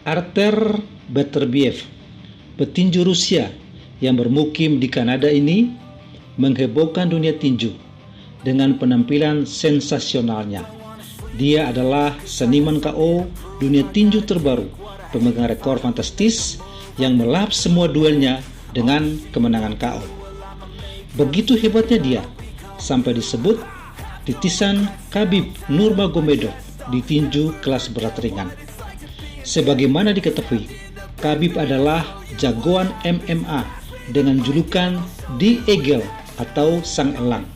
Artur Beterbiev, petinju Rusia yang bermukim di Kanada ini, menghebohkan dunia tinju dengan penampilan sensasionalnya. Dia adalah seniman KO dunia tinju terbaru, pemegang rekor fantastis yang melahap semua duelnya dengan kemenangan KO. Begitu hebatnya dia, sampai disebut titisan Khabib Nurmagomedov di tinju kelas berat ringan. Sebagaimana diketahui, Khabib adalah jagoan MMA dengan julukan The Eagle atau Sang Elang.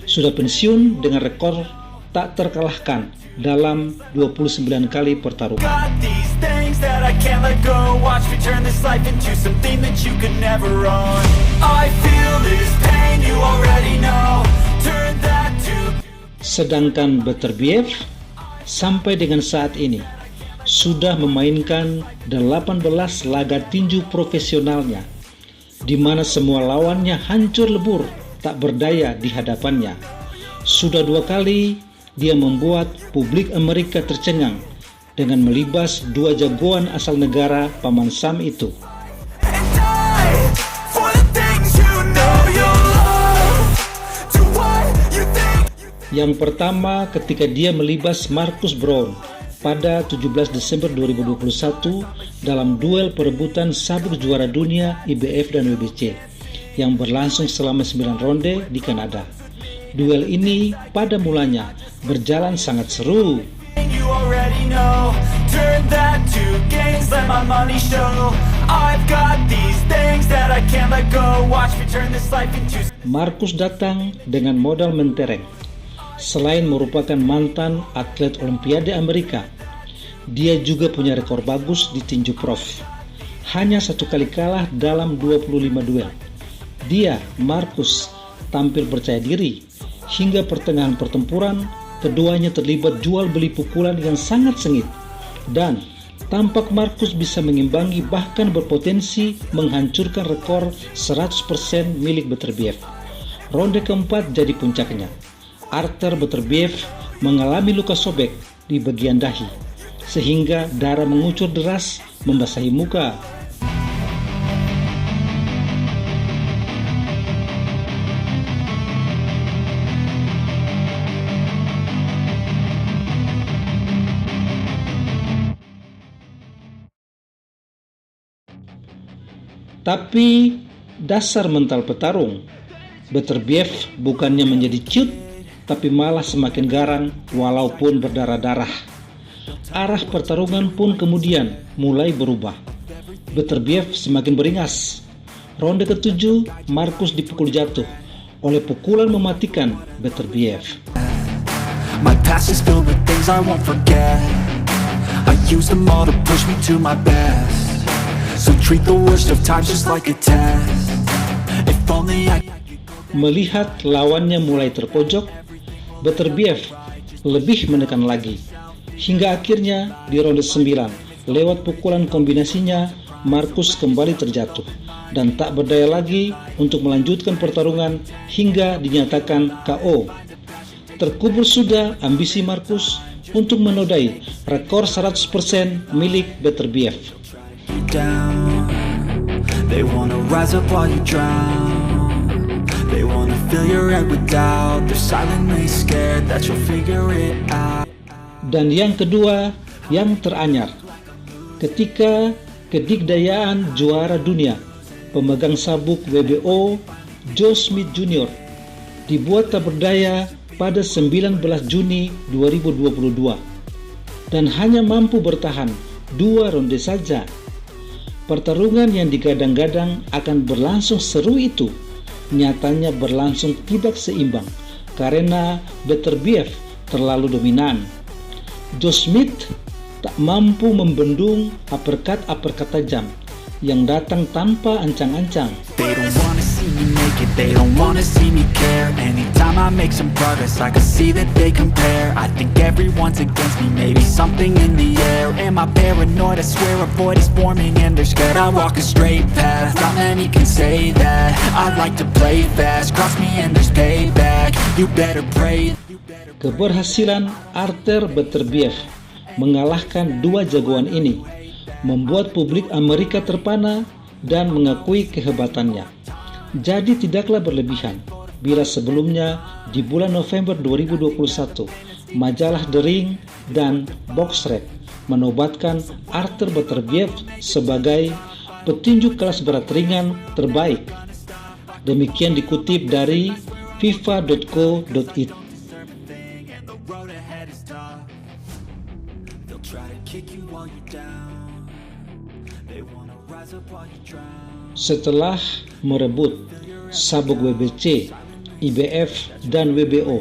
Sudah pensiun dengan rekor tak terkalahkan dalam 29 kali pertarungan. Sedangkan Beterbiev sampai dengan saat ini sudah memainkan 18 laga tinju profesionalnya, di mana semua lawannya hancur lebur, tak berdaya di hadapannya. Sudah 2 kali dia membuat publik Amerika tercengang dengan melibas 2 jagoan asal negara Paman Sam itu. Yang pertama ketika dia melibas Marcus Browne pada 17 Desember 2021 dalam duel perebutan sabuk juara dunia IBF dan WBC yang berlangsung selama 9 ronde di Kanada. Duel ini pada mulanya berjalan sangat seru. Marcus datang dengan modal mentereng. Selain merupakan mantan atlet Olimpiade Amerika, dia juga punya rekor bagus di tinju prof. Hanya 1 kali kalah dalam 25 duel. Dia, Marcus, tampil percaya diri. Hingga pertengahan pertempuran, keduanya terlibat jual beli pukulan yang sangat sengit. Dan tampak Marcus bisa mengimbangi bahkan berpotensi menghancurkan rekor 100% milik Beterbiev. Ronde keempat jadi puncaknya. Artur Beterbiev mengalami luka sobek di bagian dahi, sehingga darah mengucur deras membasahi muka. Tapi dasar mental petarung, Beterbiev bukannya menjadi ciut, tapi malah semakin garang walaupun berdarah-darah. Arah pertarungan pun kemudian mulai berubah. Beterbiev semakin beringas. Ronde ke-7, Marcus dipukul jatuh oleh pukulan mematikan Beterbiev. My past is filled with things I won't forget. I use them all to push me to my best. So treat the worst of times just like a test. If only I... Melihat lawannya mulai terpojok, Beterbiev lebih menekan lagi. Hingga akhirnya di ronde 9, lewat pukulan kombinasinya, Marcus kembali terjatuh dan tak berdaya lagi untuk melanjutkan pertarungan hingga dinyatakan KO. Terkubur sudah ambisi Marcus untuk menodai rekor 100% milik Beterbiev. They wanna rise up while you drown. They wanna fill your head with doubt. They're silently scared that you'll figure it out. Dan yang kedua, yang teranyar, ketika kedikdayaan juara dunia pemegang sabuk WBO Joe Smith Jr. dibuat tak berdaya pada 19 Juni 2022 dan hanya mampu bertahan 2 ronde saja. Pertarungan yang digadang-gadang akan berlangsung seru itu nyatanya berlangsung tidak seimbang karena Beterbiev terlalu dominan. Joe Smith tak mampu membendung uppercut tajam yang datang tanpa ancang-ancang. They don't wanna see me make it, they don't wanna see me care. Anytime I make some progress, I can see that they compare. I think everyone's against me, maybe something in the air. Am I paranoid? I swear a void is forming and they're scared. I walk a straight path, not many can say that. I like to play fast, cross me and there's payback. You better pray. Keberhasilan Artur Beterbiev mengalahkan 2 jagoan ini membuat publik Amerika terpana dan mengakui kehebatannya. Jadi tidaklah berlebihan bila sebelumnya di bulan November 2021 majalah The Ring dan Box Rec menobatkan Artur Beterbiev sebagai petinju kelas berat ringan terbaik. Demikian dikutip dari FIFA.co.it. Setelah merebut sabuk WBC, IBF, dan WBO,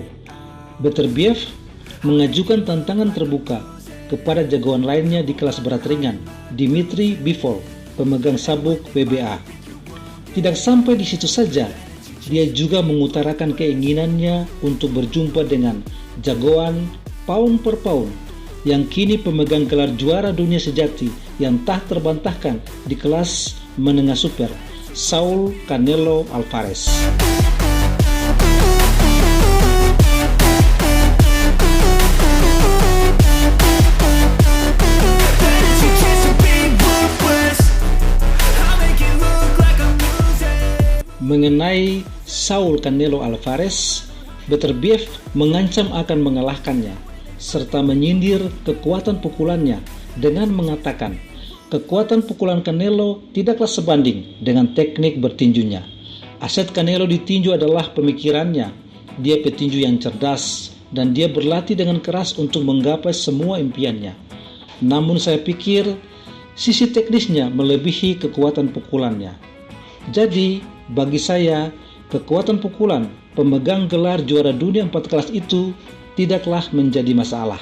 Beterbiev mengajukan tantangan terbuka kepada jagoan lainnya di kelas berat ringan, Dmitry Bivol, pemegang sabuk WBA. Tidak sampai di situ saja, dia juga mengutarakan keinginannya untuk berjumpa dengan jagoan pound per pound yang kini pemegang gelar juara dunia sejati yang tak terbantahkan di kelas menengah super, Saul Canelo Alvarez. Mengenai Saul Canelo Alvarez, Beterbiev mengancam akan mengalahkannya, serta menyindir kekuatan pukulannya dengan mengatakan, kekuatan pukulan Canelo tidaklah sebanding dengan teknik bertinjunya. Aset Canelo di tinju adalah pemikirannya. Dia petinju yang cerdas, dan dia berlatih dengan keras untuk menggapai semua impiannya. Namun saya pikir, sisi teknisnya melebihi kekuatan pukulannya. Jadi, bagi saya, kekuatan pukulan pemegang gelar juara dunia 4 kelas itu tidaklah menjadi masalah.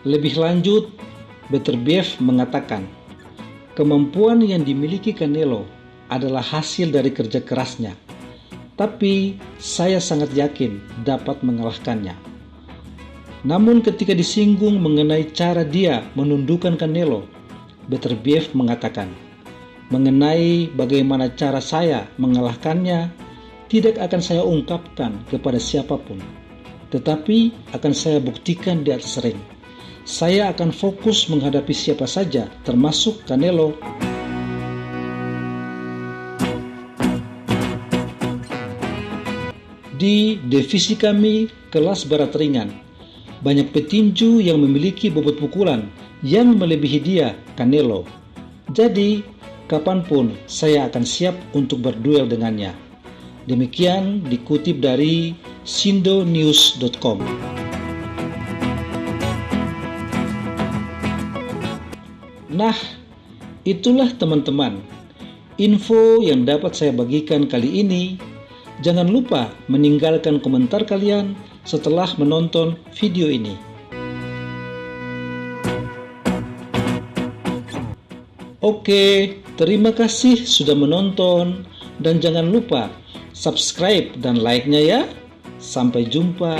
Lebih lanjut, Beterbiev mengatakan, kemampuan yang dimiliki Canelo adalah hasil dari kerja kerasnya, tapi saya sangat yakin dapat mengalahkannya. Namun ketika disinggung mengenai cara dia menundukkan Canelo, Beterbiev mengatakan, mengenai bagaimana cara saya mengalahkannya, tidak akan saya ungkapkan kepada siapapun, tetapi akan saya buktikan di atas ring. Saya akan fokus menghadapi siapa saja, termasuk Canelo. Di divisi kami, kelas berat ringan, banyak petinju yang memiliki bobot pukulan yang melebihi dia, Canelo. Jadi, kapanpun saya akan siap untuk berduel dengannya. Demikian dikutip dari sindonews.com. Nah, itulah teman-teman, info yang dapat saya bagikan kali ini. Jangan lupa meninggalkan komentar kalian setelah menonton video ini. Oke, terima kasih sudah menonton dan jangan lupa subscribe dan like-nya ya. Sampai jumpa.